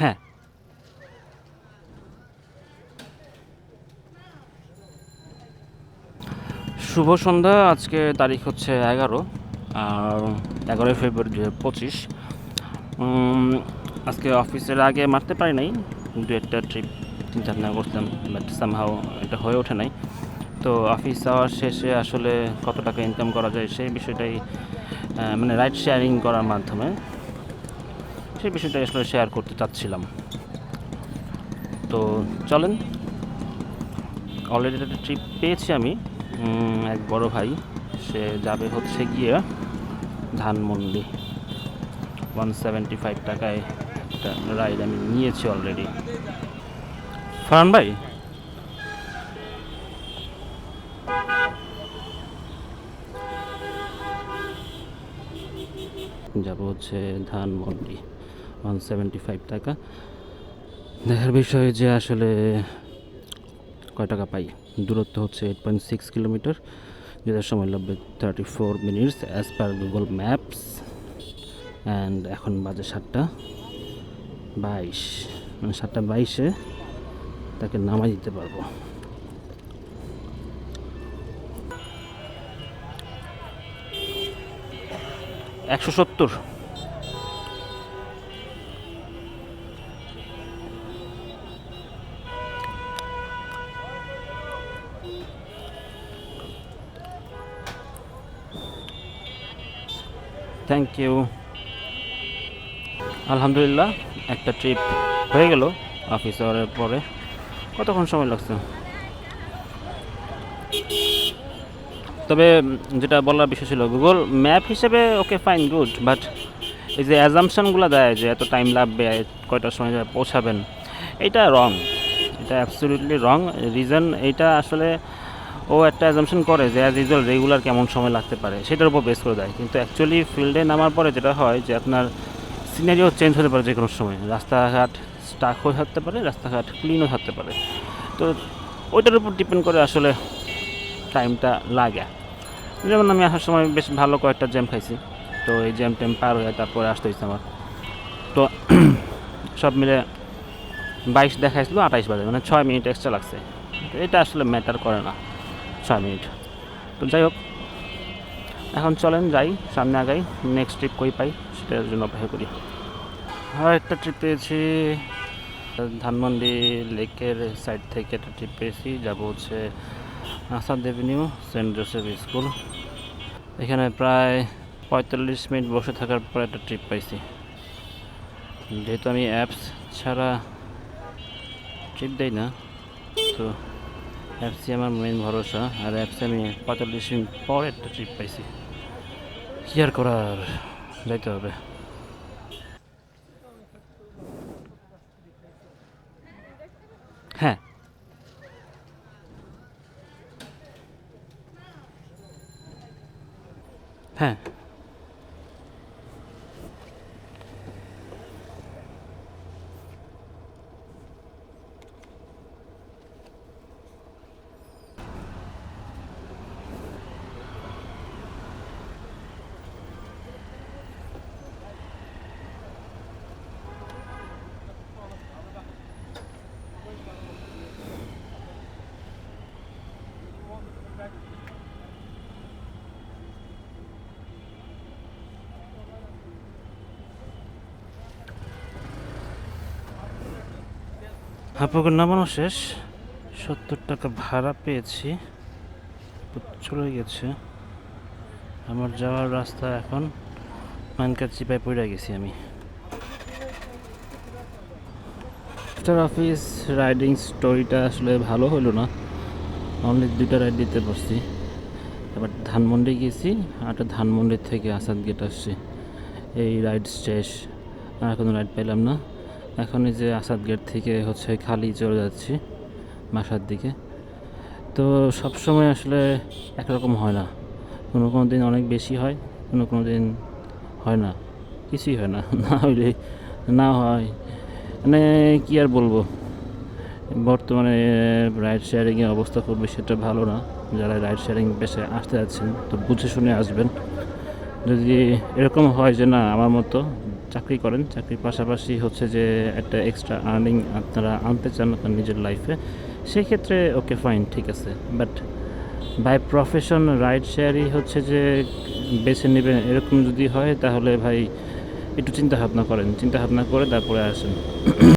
হ্যাঁ, শুভ সন্ধ্যা। আজকে তারিখ হচ্ছে 11, আর 11 ফেব্রুয়ারি 2025। আজকে অফিসের আগে মারতে পারি নাই, দু একটা ট্রিপ চিন্তা ভাবনা করতাম, বাট সামহাও এটা হয়ে ওঠে নাই। তো অফিস আওয়ার শেষে আসলে কত টাকা ইনকাম করা যায় সেই বিষয়টাই, মানে রাইড শেয়ারিং করার মাধ্যমে সেই বিষয়টাই আসলে শেয়ার করতে চাচ্ছিলাম। তো চলেন, অলরেডি একটা ট্রিপ পেয়েছি আমি। এক বড় ভাই, সে যাবে হচ্ছে গিয়ে ধানমন্ডি। 175 টাকায় একটা রাইড আমি নিয়েছি অলরেডি। ফারহান ভাই, যাব হচ্ছে ধানমন্ডি, 175 টাকা। দেখার বিষয় যে আসলে কয় টাকা পাই। দূরত্ব হচ্ছে 8.6 কিলোমিটার, যেটার সময় লাগবে 34 minutes as per Google maps. And এখন বাজে 7টা 22, মানে 7টা 22-এ তাকে নামাই দিতে পারবো। 170। Thank you. আলহামদুলিল্লাহ, একটা ট্রিপ হয়ে গেল অফিস আওয়ারের পরে। কতক্ষণ সময় লাগছে? তবে যেটা বলার বিষয় ছিল, গুগল ম্যাপ হিসেবে ওকে ফাইন গুড, বাট এই যে অ্যাজামশনগুলো দেয় যে এত টাইম লাগবে, কয়টার সময় পৌঁছাবেন, এটা রং। এটা অ্যাবসলিউটলি রং। রিজন এইটা আসলে ও একটা অ্যাজামশন করে যে অ্যাজ ইউজুয়াল রেগুলার কেমন সময় লাগতে পারে সেটার উপর বেস করে দেয়, কিন্তু অ্যাকচুয়ালি ফিল্ডে নামার পরে যেটা হয় যে আপনার সিনারিও চেঞ্জ হতে পারে যে কোনো সময়। রাস্তাঘাট স্টাক হয়ে থাকতে পারে, রাস্তাঘাট ক্লিনও থাকতে পারে। তো ওইটার উপর ডিপেন্ড করে আসলে টাইমটা লাগে। যেমন আমি আসার সময় বেশ ভালো কয়েকটা জ্যাম খাইছি, তো এই জ্যাম ট্যাম পার হয়ে তারপরে আসতে হয়েছে আমার। তো সব মিলে 22 দেখাইছিল, 28 বাজে, মানে 6 মিনিট এক্সট্রা লাগছে। তো এটা আসলে ম্যাটার করে না, 6 মিনিট। তো যাই হোক, এখন চলেন যাই, সামনে আগাই। নেক্সট ট্রিপ কই পাই সেটার জন্য অপেক্ষা করি। আর একটা ট্রিপ পেয়েছি ধানমন্ডি লেকের সাইড থেকে। একটা ট্রিপ পেয়েছি, যাব হচ্ছে Asad avenue, saint Joseph school. এখানে প্রায় 45 মিনিট বসে থাকার পর একটা ট্রিপ পাইছি। যেহেতু আমি অ্যাপস ছাড়া ট্রিপ দেই না, তো অ্যাপসই আমার মেন ভরসা। আর অ্যাপসে আমি 45 মিনিট পর একটা ট্রিপ পাইছি। কি আর করার, যাইতে হবে। হ্যাঁ, হ্যাঁ। হাপুকুর নামানো শেষ, 70 টাকা ভাড়া পেয়েছি, চলে গেছে। আমার যাওয়ার রাস্তা এখন মানকার চিপায় পড়ে গেছি আমি। আফটার অফিস রাইডিং স্টোরিটা আসলে ভালো হলো না, অনলি 2টা রাইড দিতে পারছি। এবার ধানমন্ডি গেছি, আর একটা ধানমন্ডির থেকে আসাদ গেট আসছি। এই রাইড শেষ, আর কোনো রাইড পেলাম না। এখন এই যে আসাদ গেট থেকে হচ্ছে খালি চলে যাচ্ছি বাসার দিকে। তো সব সময় আসলে একরকম হয় না, কোনো কোনো দিন অনেক বেশি হয়, কোনো কোনো দিন হয় না, কিছুই হয় না। না হইলে না হয়, মানে কী আর বলবো। বর্তমানে রাইড শেয়ারিংয়ের অবস্থা খুব বেশি একটা ভালো না। যারা রাইড শেয়ারিং পেশায় আসতে যাচ্ছেন তো বুঝে শুনে আসবেন, যদি এরকম হয় যে না আমার মতো চাকরি করেন, চাকরির পাশাপাশি হচ্ছে যে একটা এক্সট্রা আর্নিং আপনারা আনতে চান আপনার নিজের লাইফে, সেই ক্ষেত্রে ওকে ফাইন, ঠিক আছে। বাট বাই প্রফেশন রাইড শেয়ারই হচ্ছে যে বেছে নেবেন, এরকম যদি হয় তাহলে ভাই একটু চিন্তা ভাবনা করেন, চিন্তা ভাবনা করে তারপরে আসেন।